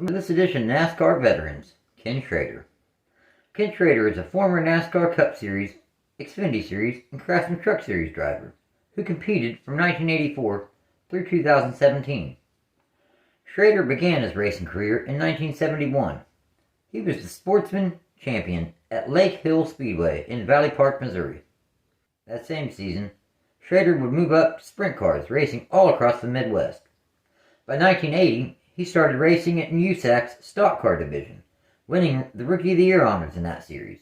In this edition, NASCAR veterans, Ken Schrader. Ken Schrader is a former NASCAR Cup Series, Xfinity Series, and Craftsman Truck Series driver who competed from 1984 through 2017. Schrader began his racing career in 1971. He was the sportsman champion at Lake Hill Speedway in Valley Park, Missouri. That same season, Schrader would move up to sprint cars, racing all across the Midwest. By 1980, he started racing in USAC's stock car division, winning the Rookie of the Year honors in that series.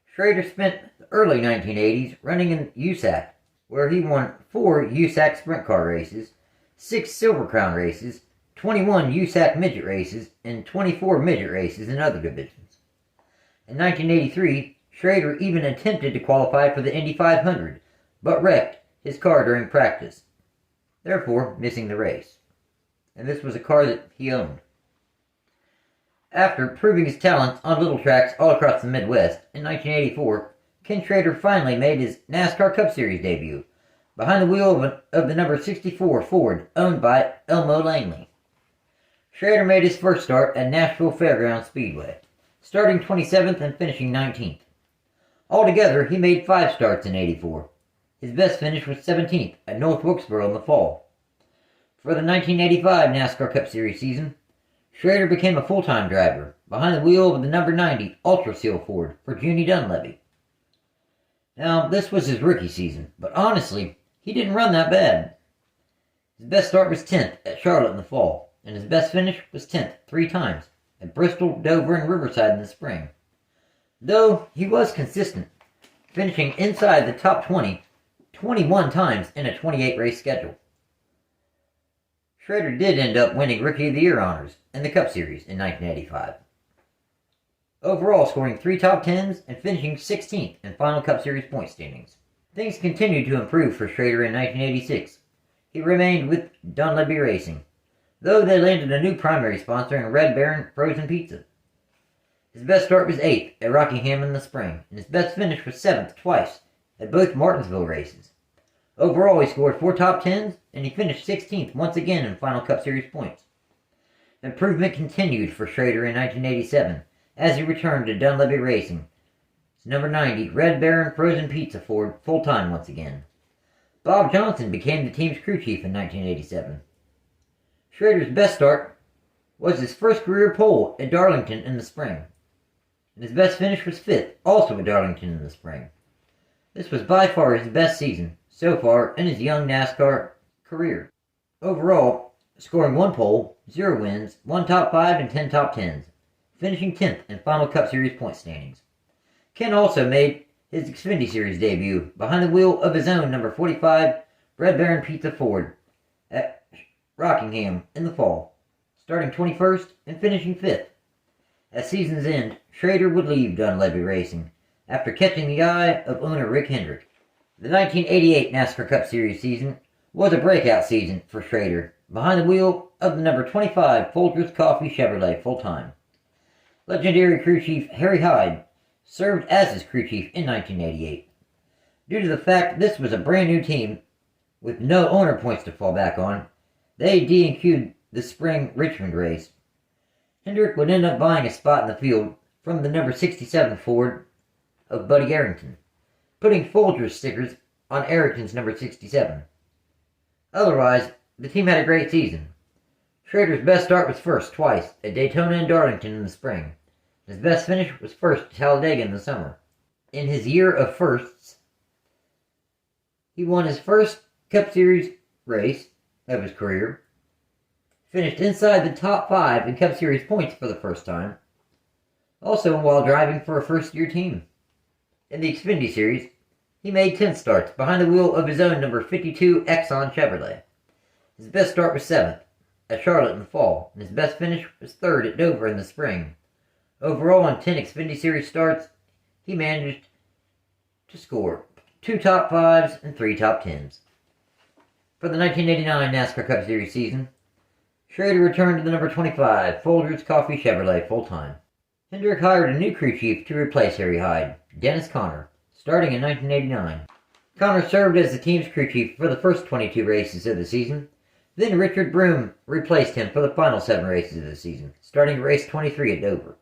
Schrader spent the early 1980s running in USAC, where he won 4 USAC sprint car races, 6 Silver Crown races, 21 USAC midget races, and 24 midget races in other divisions. In 1983, Schrader even attempted to qualify for the Indy 500, but wrecked his car during practice, therefore missing the race. And this was a car that he owned. After proving his talents on little tracks all across the Midwest, in 1984, Ken Schrader finally made his NASCAR Cup Series debut, behind the wheel of the number 64 Ford, owned by Elmo Langley. Schrader made his first start at Nashville Fairgrounds Speedway, starting 27th and finishing 19th. Altogether, he made 5 starts in '84. His best finish was 17th at North Wilkesboro in the fall. For the 1985 NASCAR Cup Series season, Schrader became a full-time driver, behind the wheel of the number 90 Ultra Seal Ford for Junie Donlavey. Now, this was his rookie season, but honestly, he didn't run that bad. His best start was 10th at Charlotte in the fall, and his best finish was 10th 3 times at Bristol, Dover, and Riverside in the spring. Though he was consistent, finishing inside the top 20 21 times in a 28-race schedule. Schrader did end up winning Rookie of the Year honors in the Cup Series in 1985. Overall scoring 3 top 10s and finishing 16th in final Cup Series point standings. Things continued to improve for Schrader in 1986. He remained with Donlavey Racing, though they landed a new primary sponsor in Red Baron Frozen Pizza. His best start was 8th at Rockingham in the spring, and his best finish was 7th twice at both Martinsville races. Overall, he scored 4 top 10s, and he finished 16th once again in final Cup Series points. Improvement continued for Schrader in 1987 as he returned to Donlavey Racing. His number 90 Red Baron Frozen Pizza Ford full-time once again. Bob Johnson became the team's crew chief in 1987. Schrader's best start was his first career pole at Darlington in the spring, and his best finish was 5th, also at Darlington in the spring. This was by far his best season so far in his young NASCAR career. Overall, scoring 1 pole, 0 wins, 1 top 5, and 10 top 10s, finishing 10th in final Cup Series point standings. Ken also made his Xfinity Series debut behind the wheel of his own number 45 Red Baron Pizza Ford at Rockingham in the fall, starting 21st and finishing 5th. At season's end, Schrader would leave Donlavey Racing after catching the eye of owner Rick Hendrick. The 1988 NASCAR Cup Series season was a breakout season for Schrader, behind the wheel of the number 25 Folgers Coffee Chevrolet full-time. Legendary crew chief Harry Hyde served as his crew chief in 1988. Due to the fact this was a brand new team with no owner points to fall back on, they DNQ'd the spring Richmond race. Hendrick would end up buying a spot in the field from the number 67 Ford of Buddy Arrington, putting Folgers stickers on Arrington's number 67. Otherwise, the team had a great season. Schrader's best start was 1st twice at Daytona and Darlington in the spring. His best finish was 1st at Talladega in the summer. In his year of firsts, he won his first Cup Series race of his career, finished inside the top 5 in Cup Series points for the first time, also while driving for a first-year team. In the Xfinity Series, he made 10 starts behind the wheel of his own number 52 Exxon Chevrolet. His best start was 7th at Charlotte in the fall, and his best finish was 3rd at Dover in the spring. Overall, on 10 Xfinity Series starts, he managed to score 2 top 5s and 3 top 10s. For the 1989 NASCAR Cup Series season, Schrader returned to the number 25 Folgers Coffee Chevrolet full-time. Hendrick hired a new crew chief to replace Harry Hyde, Dennis Conner, starting in 1989. Conner served as the team's crew chief for the first 22 races of the season, Then Richard Broome replaced him for the final 7 races of the season, starting race 23 at Dover.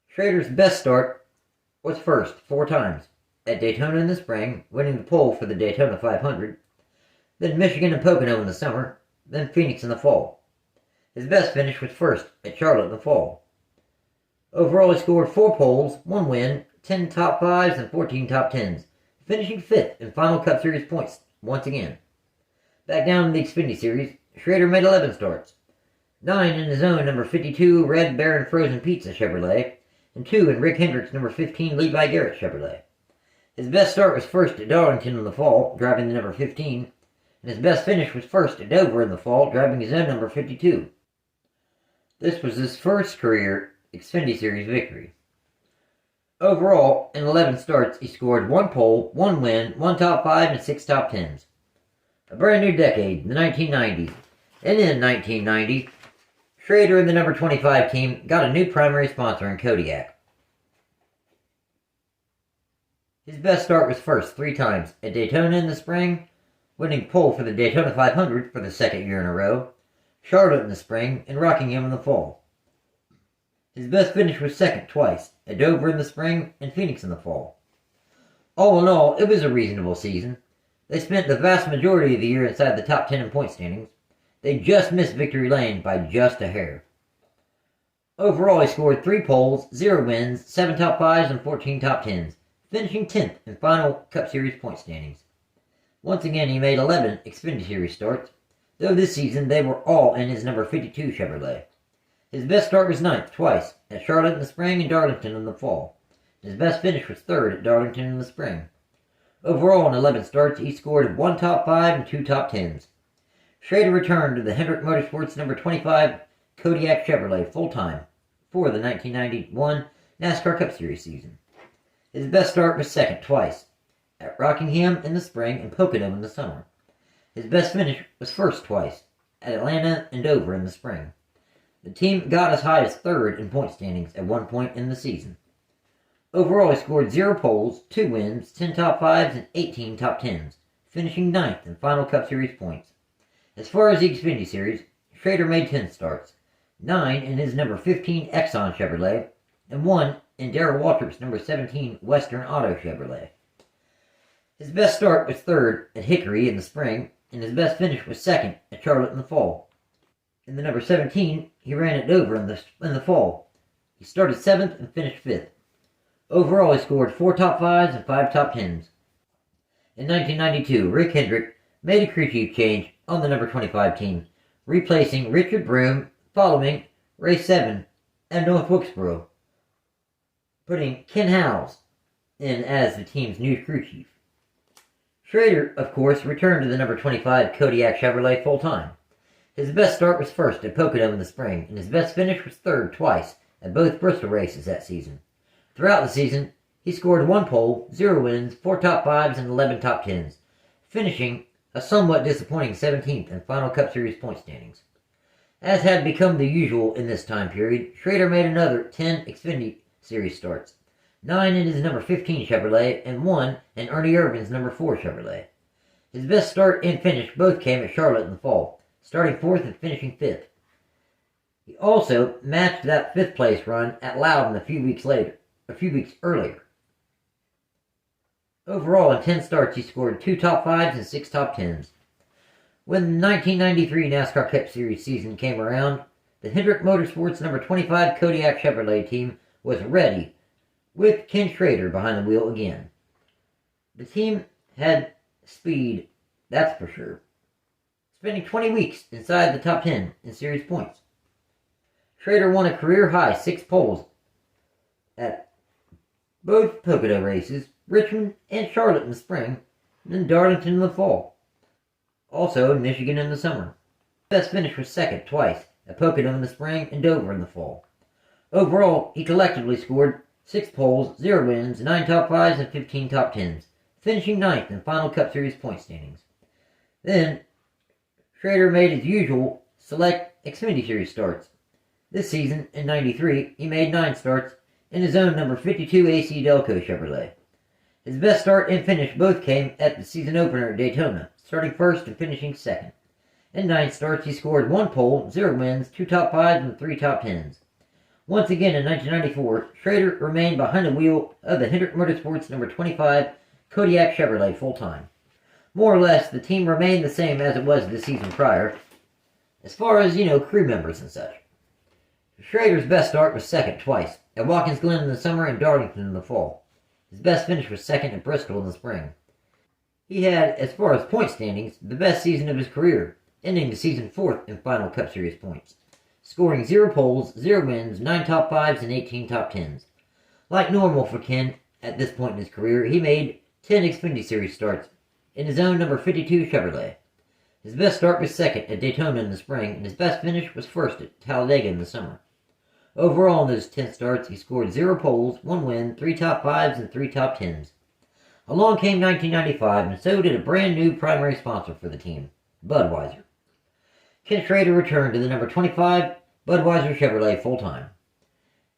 Schrader's best start was first 4 times, at Daytona in the spring, winning the pole for the Daytona 500, then Michigan and Pocono in the summer, then Phoenix in the fall. His best finish was first at Charlotte in the fall. Overall, he scored 4 poles, 1 win, 10 top 5s, and 14 top 10s, finishing 5th in final Cup Series points once again. Back down in the Xfinity Series, Schrader made 11 starts, 9 in his own number 52 Red Baron Frozen Pizza Chevrolet, and 2 in Rick Hendrick's number 15 Levi Garrett Chevrolet. His best start was first at Darlington in the fall, driving the number 15, and his best finish was first at Dover in the fall, driving his own number 52. This was his first career Xfinity Series victory. Overall, in 11 starts, he scored 1 pole, 1 win, 1 top 5, and 6 top 10s. A brand new decade, the 1990s. And in 1990, Schrader and the number 25 team got a new primary sponsor in Kodiak. His best start was first 3 times, at Daytona in the spring, winning pole for the Daytona 500 for the 2nd year in a row, Charlotte in the spring, and Rockingham in the fall. His best finish was second twice, at Dover in the spring and Phoenix in the fall. All in all, it was a reasonable season. They spent the vast majority of the year inside the top 10 in point standings. They just missed victory lane by just a hair. Overall, he scored 3 poles, 0 wins, 7 top 5s, and 14 top 10s, finishing 10th in final Cup Series point standings. Once again, he made 11 Xfinity Series starts, though this season they were all in his number 52 Chevrolet. His best start was 9th twice, at Charlotte in the spring and Darlington in the fall. His best finish was 3rd at Darlington in the spring. Overall, in 11 starts, he scored 1 top 5 and 2 top 10s. Schrader returned to the Hendrick Motorsports number 25 Kodiak Chevrolet full-time for the 1991 NASCAR Cup Series season. His best start was 2nd twice, at Rockingham in the spring and Pocono in the summer. His best finish was 1st twice, at Atlanta and Dover in the spring. The team got as high as 3rd in point standings at one point in the season. Overall, he scored 0 poles, 2 wins, 10 top 5s, and 18 top 10s, finishing 9th in final Cup Series points. As far as the Xfinity Series, Schrader made 10 starts, 9 in his number 15 Exxon Chevrolet, and 1 in Darrell Waltrip's number 17 Western Auto Chevrolet. His best start was 3rd at Hickory in the spring, and his best finish was 2nd at Charlotte in the fall. In the number 17, he ran at Dover in the fall. He started 7th and finished 5th. Overall, he scored 4 top 5s and 5 top 10s. In 1992, Rick Hendrick made a crew chief change on the number 25 team, replacing Richard Broome following race 7 at North Wilkesboro, putting Ken Howes in as the team's new crew chief. Schrader, of course, returned to the number 25 Kodiak Chevrolet full-time. His best start was 1st at Pocono in the spring, and his best finish was 3rd twice at both Bristol races that season. Throughout the season, he scored 1 pole, 0 wins, 4 top 5s, and 11 top 10s, finishing a somewhat disappointing 17th in final Cup Series point standings. As had become the usual in this time period, Schrader made another 10 Xfinity Series starts, 9 in his number 15 Chevrolet, and 1 in Ernie Irvin's number 4 Chevrolet. His best start and finish both came at Charlotte in the fall, starting 4th and finishing 5th. He also matched that 5th place run at Loudon a few weeks earlier. Overall, in 10 starts, he scored 2 top 5s and 6 top 10s. When the 1993 NASCAR Cup Series season came around, the Hendrick Motorsports number 25 Kodiak Chevrolet team was ready, with Ken Schrader behind the wheel again. The team had speed, that's for sure, spending 20 weeks inside the top 10 in series points. Schrader won a career-high 6 poles at both Pocono races, Richmond and Charlotte in the spring, and then Darlington in the fall. Also in Michigan in the summer. His best finish was 2nd twice, at Pocono in the spring and Dover in the fall. Overall, he collectively scored 6 poles, 0 wins, 9 top 5s, and 15 top 10s, finishing 9th in final Cup Series point standings. Then, Schrader made his usual select Xfinity Series starts. This season, in 93, he made 9 starts in his own number 52 AC Delco Chevrolet. His best start and finish both came at the season opener at Daytona, starting 1st and finishing 2nd. In 9 starts, he scored 1 pole, 0 wins, 2 top 5s, and 3 top 10s. Once again in 1994, Schrader remained behind the wheel of the Hendrick Motorsports number 25 Kodiak Chevrolet full-time. More or less, the team remained the same as it was the season prior, as far as, crew members and such. Schrader's best start was second twice, at Watkins Glen in the summer and Darlington in the fall. His best finish was second at Bristol in the spring. He had, as far as point standings, the best season of his career, ending the season fourth in final Cup Series points, scoring 0 poles, 0 wins, 9 top 5s, and 18 top 10s. Like normal for Ken at this point in his career, he made 10 Xfinity Series starts in his own number 52 Chevrolet. His best start was second at Daytona in the spring, and his best finish was first at Talladega in the summer. Overall in those 10 starts, he scored 0 poles, 1 win, 3 top 5s, and 3 top 10s. Along came 1995, and so did a brand new primary sponsor for the team, Budweiser. Ken Schrader returned to the number 25 Budweiser Chevrolet full-time.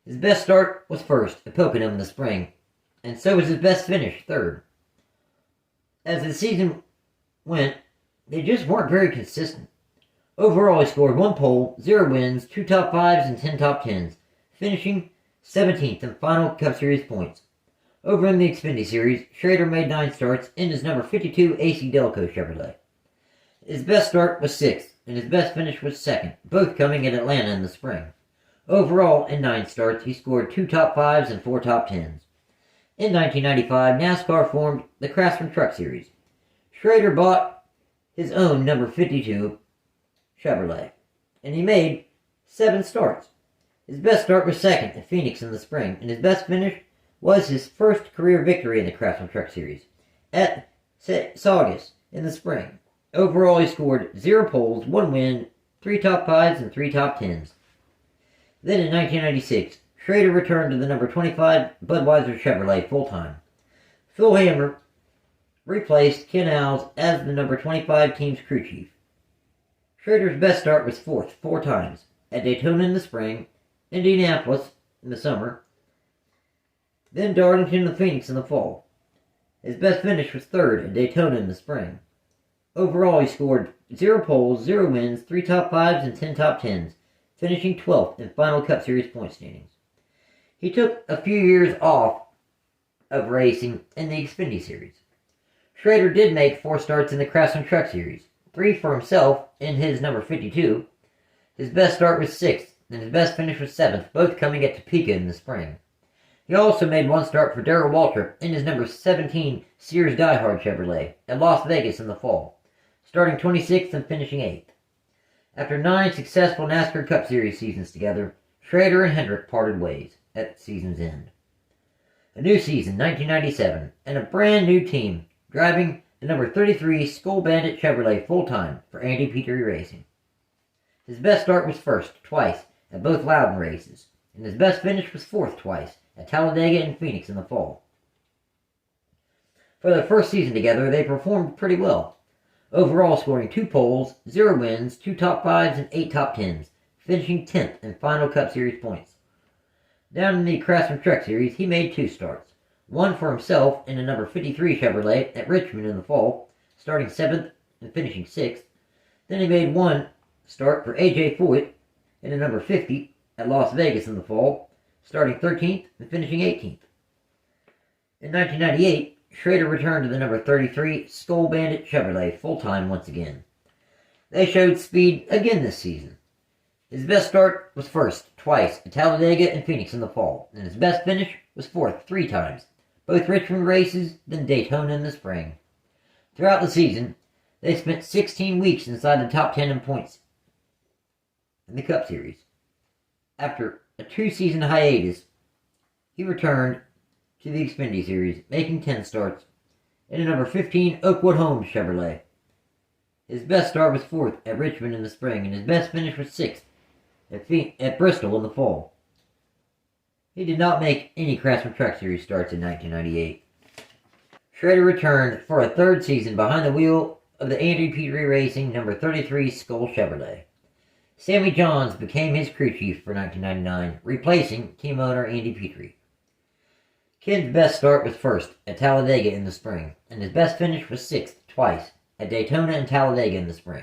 His best start was first at Pocono in the spring, and so was his best finish, third. As the season went, they just weren't very consistent. Overall, he scored 1 pole, 0 wins, 2 top 5s, and 10 top 10s, finishing 17th in final Cup Series points. Over in the Xfinity Series, Schrader made 9 starts in his number 52 AC Delco Chevrolet. His best start was 6th, and his best finish was 2nd, both coming at Atlanta in the spring. Overall, in 9 starts, he scored 2 top 5s and 4 top 10s. In 1995, NASCAR formed the Craftsman Truck Series. Schrader bought his own number 52 Chevrolet, and he made 7 starts. His best start was 2nd at Phoenix in the spring, and his best finish was his first career victory in the Craftsman Truck Series at Saugus in the spring. Overall, he scored 0 poles, 1 win, 3 top 5s, and 3 top 10s. Then in 1996, Schrader returned to the number 25 Budweiser Chevrolet full-time. Phil Hammer replaced Ken Alves as the number 25 team's crew chief. Schrader's best start was 4th 4 times, at Daytona in the spring, Indianapolis in the summer, then Darlington and Phoenix in the fall. His best finish was 3rd at Daytona in the spring. Overall, he scored 0 poles, 0 wins, 3 top 5s, and 10 top 10s, finishing 12th in final Cup Series point standings. He took a few years off of racing in the Xfinity Series. Schrader did make 4 starts in the Craftsman Truck Series, 3 for himself in his number 52. His best start was 6th, and his best finish was 7th, both coming at Topeka in the spring. He also made 1 start for Darrell Waltrip in his number 17 Sears Diehard Chevrolet at Las Vegas in the fall, starting 26th and finishing 8th. After 9 successful NASCAR Cup Series seasons together, Schrader and Hendrick parted ways at the season's end. A new season, 1997, and a brand new team driving the number 33 Skull Bandit Chevrolet full-time for Andy Petree Racing. His best start was 1st twice at both Loudon races, and his best finish was 4th twice at Talladega and Phoenix in the fall. For their first season together, they performed pretty well, overall scoring 2 poles, 0 wins, 2 top 5s, and 8 top 10s, finishing 10th in final Cup Series points. Down in the Craftsman Truck Series, he made 2 starts, 1 for himself in a number 53 Chevrolet at Richmond in the fall, starting 7th and finishing 6th. Then he made 1 start for A.J. Foyt in a number 50 at Las Vegas in the fall, starting 13th and finishing 18th. In 1998, Schrader returned to the number 33 Skull Bandit Chevrolet full-time once again. They showed speed again this season. His best start was 1st twice at Talladega and Phoenix in the fall, and his best finish was 4th 3 times, both Richmond races, then Daytona in the spring. Throughout the season, they spent 16 weeks inside the top 10 in points in the Cup Series. After a 2-season hiatus, he returned to the Xfinity Series, making 10 starts in a number 15 Oakwood Homes Chevrolet. His best start was 4th at Richmond in the spring, and his best finish was 6th at Bristol in the fall. He did not make any Craftsman Truck Series starts in 1998. Schrader returned for a 3rd season behind the wheel of the Andy Petree Racing number 33 Skull Chevrolet. Sammy Johns became his crew chief for 1999, replacing team owner Andy Petree. Ken's best start was 1st at Talladega in the spring, and his best finish was 6th twice at Daytona and Talladega in the spring.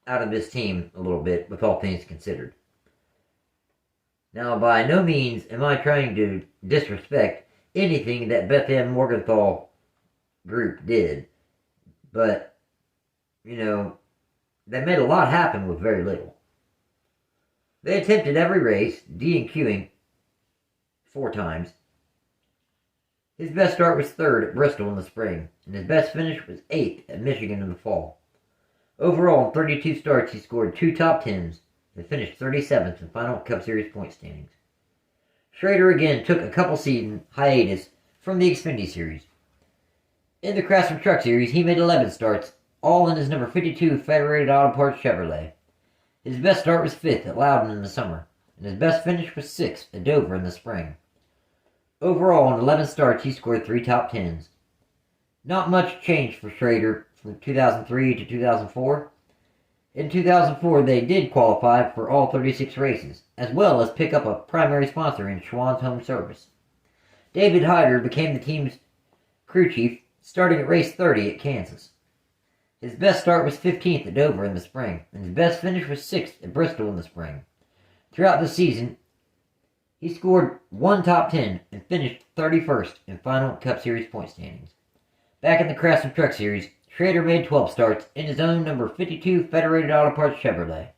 out of this team a little bit, with all things considered. Now, by no means am I trying to disrespect anything that Beth M. Morgenthau group did, but, you know, they made a lot happen with very little. They attempted every race, DNQing 4 times. His best start was 3rd at Bristol in the spring, and his best finish was 8th at Michigan in the fall. Overall, in 32 starts, he scored 2 top 10s and finished 37th in final Cup Series point standings. Schrader again took a couple season hiatus from the Xfinity Series. In the Craftsman Truck Series, he made 11 starts, all in his number 52 Federated Auto Parts Chevrolet. His best start was 5th at Loudon in the summer, and his best finish was 6th at Dover in the spring. Overall, in 11 starts, he scored 3 top 10s. Not much changed for Schrader from 2003 to 2004. In 2004, they did qualify for all 36 races, as well as pick up a primary sponsor in Schwann's Home Service. David Hyder became the team's crew chief, starting at race 30 at Kansas. His best start was 15th at Dover in the spring, and his best finish was 6th at Bristol in the spring. Throughout the season, he scored 1 top 10 and finished 31st in final Cup Series point standings. Back in the Craftsman Truck Series, Schrader made 12 starts in his own number 52 Federated Auto Parts Chevrolet.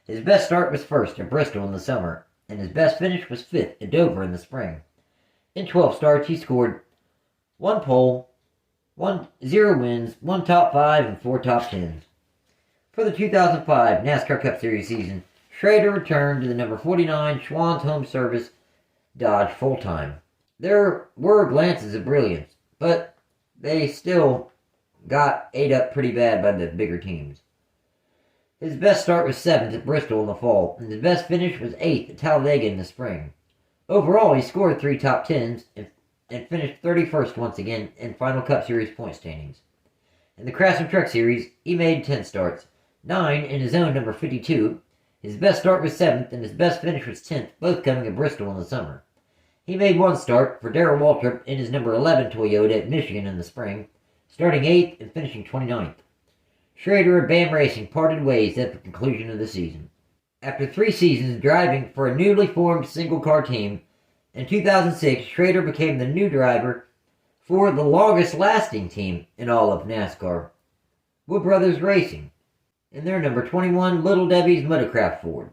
His best start was 1st at Bristol in the summer, and his best finish was 5th at Dover in the spring. In 12 starts, he scored 1 pole, 0 wins, 1 top 5, and 4 top 10s. For the 2005 NASCAR Cup Series season, Schrader returned to the number 49 Schwann's Home Service Dodge full-time. There were glances of brilliance, but they still got ate up pretty bad by the bigger teams. His best start was 7th at Bristol in the fall, and his best finish was 8th at Talladega in the spring. Overall, he scored 3 top 10s and finished 31st once again in final Cup Series point standings. In the Craftsman Truck Series, he made 10 starts, 9 in his own number 52. His best start was 7th, and his best finish was 10th, both coming at Bristol in the summer. He made 1 start for Darrell Waltrip in his number 11 Toyota at Michigan in the spring, starting 8th and finishing 29th. Schrader and BAM Racing parted ways at the conclusion of the season. After 3 seasons driving for a newly formed single-car team, in 2006, Schrader became the new driver for the longest-lasting team in all of NASCAR, Wood Brothers Racing, in their number 21 Little Debbie's Motorcraft Ford.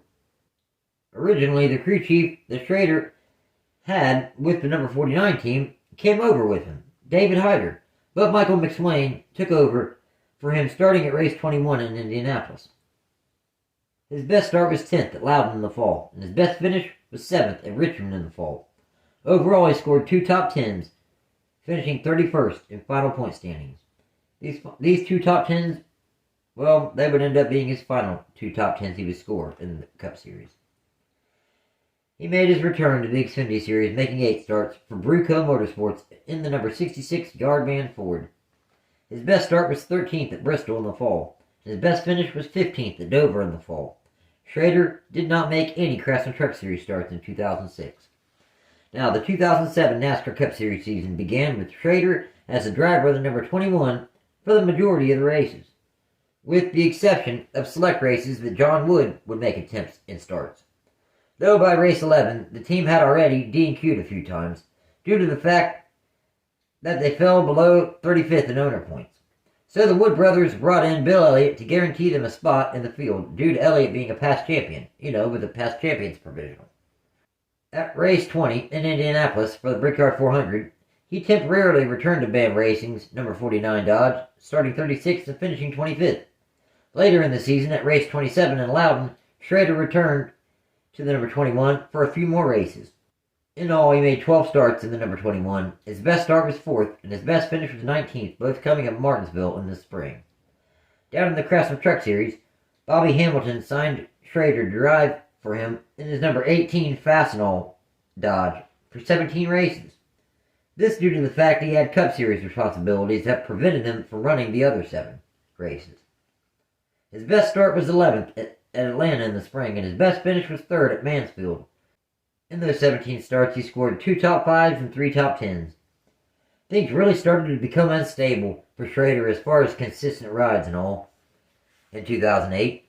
Originally, the crew chief that Schrader had with the number 49 team came over with him, David Hyder, but Michael McSwain took over for him starting at race 21 in Indianapolis. His best start was 10th at Loudon in the fall, and his best finish was 7th at Richmond in the fall. Overall, he scored 2 top 10s, finishing 31st in final point standings. These 2 top 10s, well, they would end up being his final 2 top 10s he would score in the Cup Series. He made his return to the Xfinity Series, making 8 starts for Breakout Motorsports in the number 66 Yardman Ford. His best start was 13th at Bristol in the fall, and his best finish was 15th at Dover in the fall. Schrader did not make any Craftsman Truck Series starts in 2006. Now, the 2007 NASCAR Cup Series season began with Schrader as the driver of the number 21 for the majority of the races, with the exception of select races that John Wood would make attempts in starts. Though by race 11, the team had already DNQ'd a few times, due to the fact that they fell below 35th in owner points. So the Wood brothers brought in Bill Elliott to guarantee them a spot in the field, due to Elliott being a past champion, with the past champions provisional. At race 20 in Indianapolis for the Breakout 400, he temporarily returned to BAM Racing's number 49 Dodge, starting 36th and finishing 25th. Later in the season, at race 27 in Loudon, Schrader returned to the number 21 for a few more races. In all, he made 12 starts in the number 21. His best start was 4th, and his best finish was 19th, both coming at Martinsville in the spring. Down in the Craftsman Truck Series, Bobby Hamilton signed Schrader to drive for him in his number 18 Fastenal Dodge for 17 races. This due to the fact he had Cup Series responsibilities that prevented him from running the other 7 races. His best start was 11th at Atlanta in the spring, and his best finish was 3rd at Mansfield. In those 17 starts, he scored 2 top 5s and 3 top 10s. Things really started to become unstable for Schrader as far as consistent rides and all. In 2008,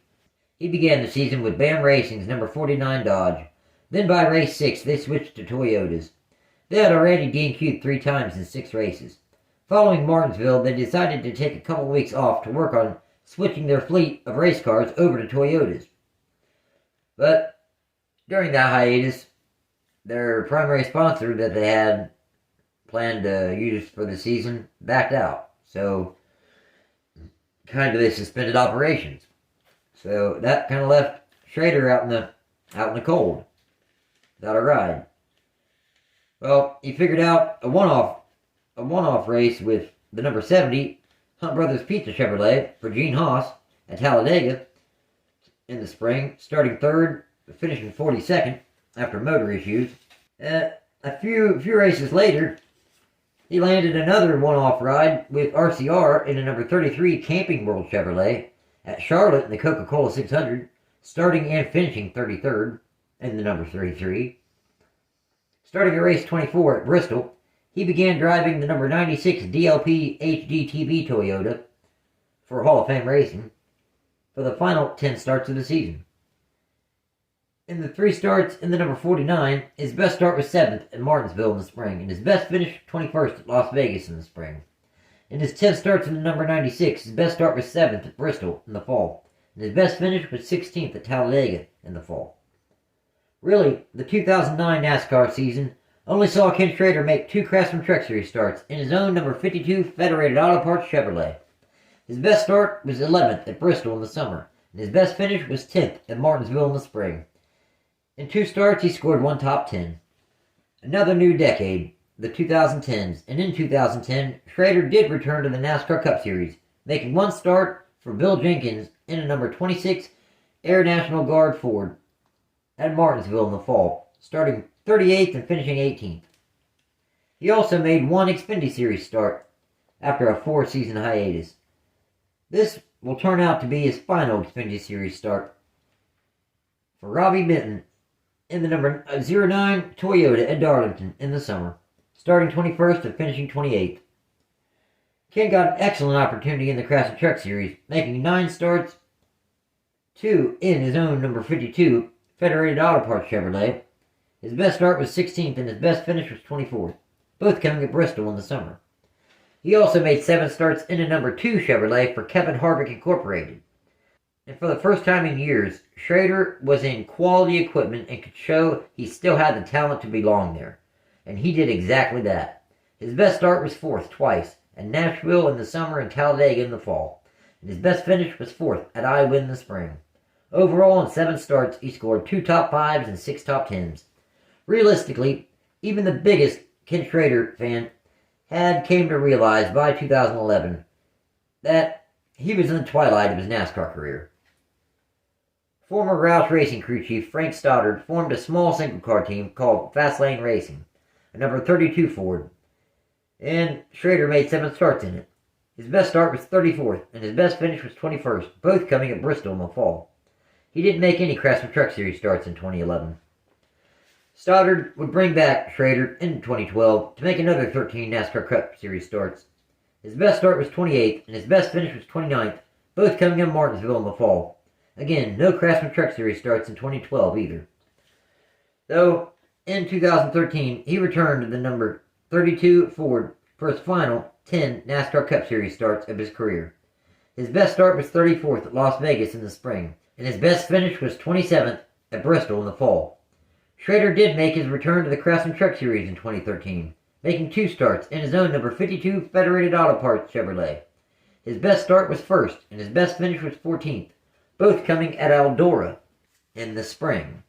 he began the season with BAM Racing's number 49 Dodge. Then by race 6, they switched to Toyotas. They had already DNQ'd 3 times in 6 races. Following Martinsville, they decided to take a couple weeks off to work on switching their fleet of race cars over to Toyotas. But during that hiatus, their primary sponsor that they had planned to use for the season backed out. So, kind of they suspended operations. So that kind of left Schrader out in the cold, without a ride. Well, he figured out a one-off race with the number 70 Hunt Brothers Pizza Chevrolet for Gene Haas at Talladega in the spring, starting 3rd, finishing 42nd after motor issues. A few races later, he landed another one-off ride with RCR in a number 33 Camping World Chevrolet at Charlotte in the Coca-Cola 600, starting and finishing 33rd in the number 33. Starting at race 24 at Bristol, he began driving the number 96 DLP HDTV Toyota for Hall of Fame Racing for the final 10 starts of the season. In the 3 starts in the number 49, his best start was 7th at Martinsville in the spring, and his best finish 21st at Las Vegas in the spring. In his 10 starts in the number 96, his best start was 7th at Bristol in the fall, and his best finish was 16th at Talladega in the fall. Really, the 2009 NASCAR season only saw Ken Schrader make 2 Craftsman Truck Series starts in his own number 52 Federated Auto Parts Chevrolet. His best start was 11th at Bristol in the summer, and his best finish was 10th at Martinsville in the spring. In 2 starts, he scored 1 top 10. Another new decade, the 2010s, and in 2010, Schrader did return to the NASCAR Cup Series, making 1 start for Bill Jenkins in a number 26 Air National Guard Ford at Martinsville in the fall, starting 38th and finishing 18th. He also made 1 Xfinity Series start after a 4-season hiatus. This will turn out to be his final Xfinity Series start for Robbie Benton in the number 09 Toyota at Darlington in the summer, starting 21st and finishing 28th. Ken got an excellent opportunity in the Craftsman Truck Series, making 9 starts, 2 in his own number 52 Federated Auto Parts Chevrolet. His best start was 16th and his best finish was 24th, both coming at Bristol in the summer. He also made 7 starts in a number 2 Chevrolet for Kevin Harvick Incorporated. And for the first time in years, Schrader was in quality equipment and could show he still had the talent to belong there. And he did exactly that. His best start was 4th twice, at Nashville in the summer and Talladega in the fall. And his best finish was 4th at Iowa in the spring. Overall, in 7 starts, he scored 2 top 5s and 6 top 10s. Realistically, even the biggest Ken Schrader fan came to realize by 2011 that he was in the twilight of his NASCAR career. Former Roush Racing crew chief Frank Stoddard formed a small single-car team called Fast Lane Racing, a number 32 Ford, and Schrader made 7 starts in it. His best start was 34th, and his best finish was 21st, both coming at Bristol in the fall. He didn't make any Craftsman Truck Series starts in 2011. Stoddard would bring back Schrader in 2012 to make another 13 NASCAR Cup Series starts. His best start was 28th, and his best finish was 29th, both coming in Martinsville in the fall. Again, no Craftsman Truck Series starts in 2012 either. Though, in 2013, he returned to the number 32 Ford for his final 10 NASCAR Cup Series starts of his career. His best start was 34th at Las Vegas in the spring, and his best finish was 27th at Bristol in the fall. Schrader did make his return to the Craftsman Truck Series in 2013, making 2 starts in his own number 52 Federated Auto Parts Chevrolet. His best start was 1st, and his best finish was 14th, both coming at Eldora in the spring.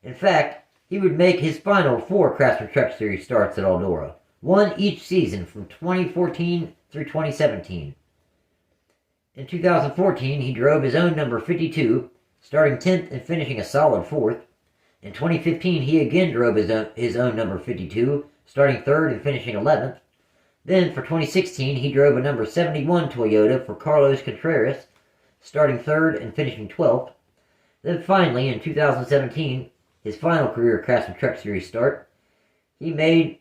In fact, he would make his final 4 Craftsman Truck Series starts at Eldora, 1 each season from 2014 through 2017. In 2014, he drove his own number 52, starting 10th and finishing a solid 4th. In 2015, he again drove his own number 52, starting 3rd and finishing 11th. Then, for 2016, he drove a number 71 Toyota for Carlos Contreras, starting 3rd and finishing 12th. Then finally, in 2017, his final career Craftsman Truck Series start, he made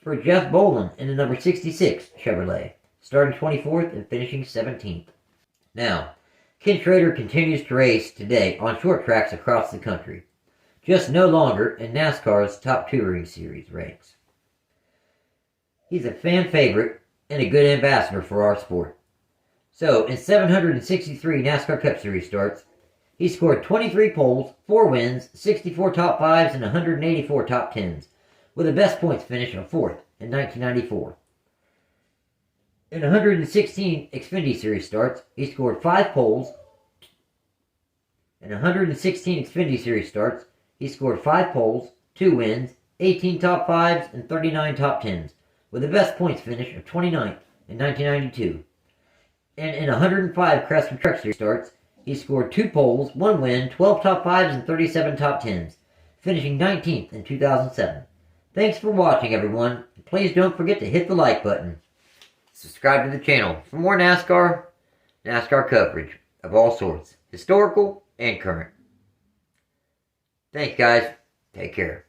for Jeff Bolin in the number 66 Chevrolet, starting 24th and finishing 17th. Now, Ken Schrader continues to race today on short tracks across the country, just no longer in NASCAR's top touring series ranks. He's a fan favorite and a good ambassador for our sport. So, in 763 NASCAR Cup Series starts, he scored 23 poles, 4 wins, 64 top 5s, and 184 top 10s, with a best points finish of 4th in 1994. In 116 Xfinity Series starts, he scored 5 poles. In 116 Xfinity Series starts, he scored 5 poles, 2 wins, 18 top 5s, and 39 top 10s, with a best points finish of 29th in 1992. And in 105 Craftsman Truck Series starts, he scored 2 poles, 1 win, 12 top 5s, and 37 top 10s, finishing 19th in 2007. Thanks for watching, everyone. Please don't forget to hit the like button. Subscribe to the channel for more NASCAR coverage of all sorts, historical and current. Thanks, guys. Take care.